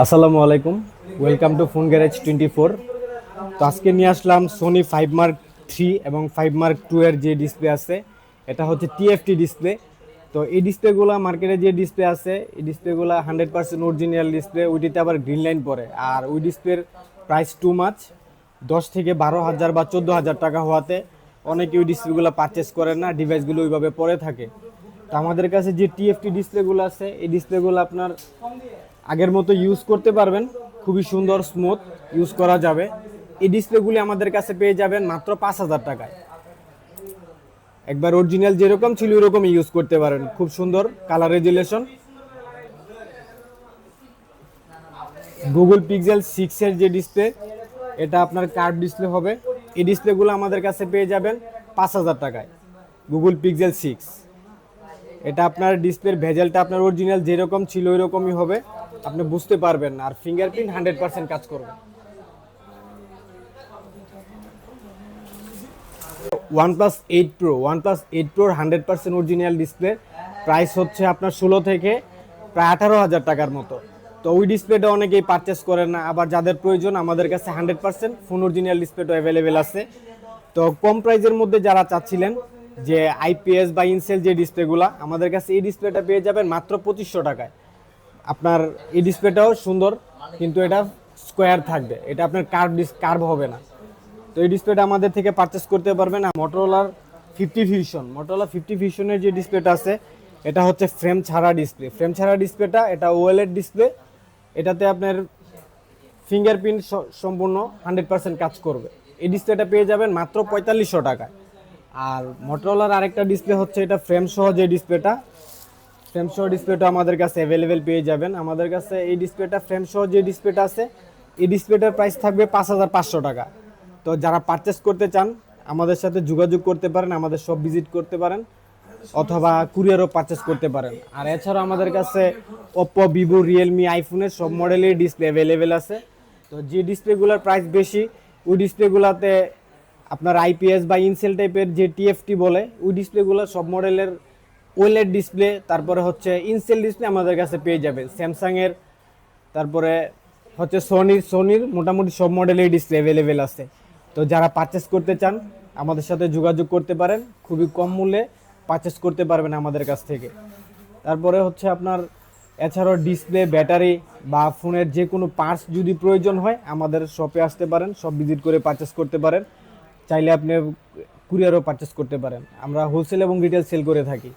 আসসালামু আলাইকুম, welcome to phone garage 24। তো আজকে নিয়ে আসলাম সোনি 5 Mark 3 এবং 5 Mark 2 এর যে ডিসপ্লে আছে, এটা হচ্ছে টিএফটি ডিসপ্লে। তো এই ডিসপ্লেগুলো মার্কেটে যে ডিসপ্লে আছে, এই ডিসপ্লেগুলো 100% অরিজিনাল ডিসপ্লে, ওইটিতে আবার গ্রিন লাইন পড়ে। আর ওই ডিসপ্লের প্রাইস টু মাচ, 10 থেকে 12 হাজার বা 14 হাজার টাকা হওয়াতে অনেকে ওই ডিসপ্লেগুলো পারচেস করে না, ডিভাইসগুলো ওইভাবে পড়ে থাকে। তো আমাদের কাছে যে টিএফটি ডিসপ্লেগুলো আছে, এই ডিসপ্লেগুলো আপনার আগের মতো ইউজ করতে পারবেন, খুবই সুন্দর স্মুথ ইউজ করা যাবে। এই ডিসপ্লেগুলি আমাদের কাছে পেয়ে যাবেন মাত্র 5,000 টাকায়। একবার অরিজিনাল যেরকম ছিল ওরকম ইউজ করতে পারেন, খুব সুন্দর কালার রেজুলেশন। গুগল পিক্সেল 6 এর যে ডিসপ্লে, এটা আপনার কার্ভ ডিসপ্লে হবে। এই ডিসপ্লেগুলো আমাদের কাছে পেয়ে যাবেন 5,000 টাকায়। গুগল পিক্সেল 6, এটা আপনার ডিসপ্লের ভেজেলটা আপনার অরিজিনাল যেরকম ছিল ওই রকমই হবে, আপনি বুঝতে পারবেন না। আর ফিঙ্গারপ্রিন্ট 100% কাজ করবে। One plus 8 প্রোর 100% original display price হচ্ছে আপনার 16 থেকে প্রায় 18 হাজার টাকার মতো। তো ওই ডিসপ্লেটা অনেকেই পারচেস করেন না, আবার যাদের প্রয়োজন আমাদের কাছে 100% ফুল অরিজিনাল ডিসপ্লেটা অ্যাভেলেবেল আছে। তো কম প্রাইসের মধ্যে যারা চাচ্ছিলেন যে আইপিএস বা ইনসেল যে ডিসপ্লেগুলো, আমাদের কাছে এই ডিসপ্লেটা পেয়ে যাবেন মাত্র 2500 টাকায়। আপনার এই ডিসপ্লেটাও সুন্দর, কিন্তু এটা স্কোয়ার থাকবে, এটা আপনার কার্ভ হবে না। তো এই ডিসপ্লেটা আমাদের থেকে পারচেস করতে পারবেন। আর মোটরোলা 50 ভিশনের যে ডিসপ্লেটা আছে, এটা হচ্ছে ফ্রেম ছাড়া ডিসপ্লেটা, এটা ওএলইডি ডিসপ্লে। এটাতে আপনার ফিঙ্গারপ্রিন্ট সম্পূর্ণ 100% কাজ করবে। এই ডিসপ্লেটা পেয়ে যাবেন মাত্র 4500 টাকায়। আর মোটরোলার আরেকটা ডিসপ্লে হচ্ছে এটা ফ্রেম সহ ডিসপ্লেটা আমাদের কাছে অ্যাভেলেবেল পেয়ে যাবেন। আমাদের কাছে এই ডিসপ্লেটা ফ্রেম সহ যে ডিসপ্লেটা আছে, এই ডিসপ্লেটার প্রাইস থাকবে 5,500 টাকা। তো যারা পারচেস করতে চান আমাদের সাথে যোগাযোগ করতে পারেন, আমাদের শপ ভিজিট করতে পারেন, অথবা কুরিয়ারও পারচেস করতে পারেন। আর এছাড়াও আমাদের কাছে ওপ্পো, ভিভো, রিয়েলমি, আইফোনের সব মডেলের ডিসপ্লে অ্যাভেলেবেল আছে। তো যে ডিসপ্লেগুলোর প্রাইস বেশি, ওই ডিসপ্লেগুলোতে আপনার আইপিএস বা ইনসেল টাইপের যে টিএফটি বলে, ওই ডিসপ্লেগুলো সব মডেলের ওএলইডি ডিসপ্লে, তারপরে হচ্ছে ইনসেল ডিসপ্লে আমাদের কাছে পেয়ে যাবেন। স্যামসাংয়ের, তারপরে হচ্ছে সোনির মোটামুটি সব মডেলের ডিসপ্লে অ্যাভেলেবেল আছে। তো যারা পারচেস করতে চান আমাদের সাথে যোগাযোগ করতে পারেন, খুবই কম মূল্যে পারচেস করতে পারবেন আমাদের কাছ থেকে। তারপরে হচ্ছে আপনার এছাড়াও ডিসপ্লে, ব্যাটারি বা ফোনের যে কোনো পার্টস যদি প্রয়োজন হয় আমাদের শপে আসতে পারেন, শপ ভিজিট করে পারচেস করতে পারেন। চাইলে আপনি কুরিয়ারও পারচেস করতে পারেন, আমরা হোলসেল এবং রিটেল সেল করে থাকি।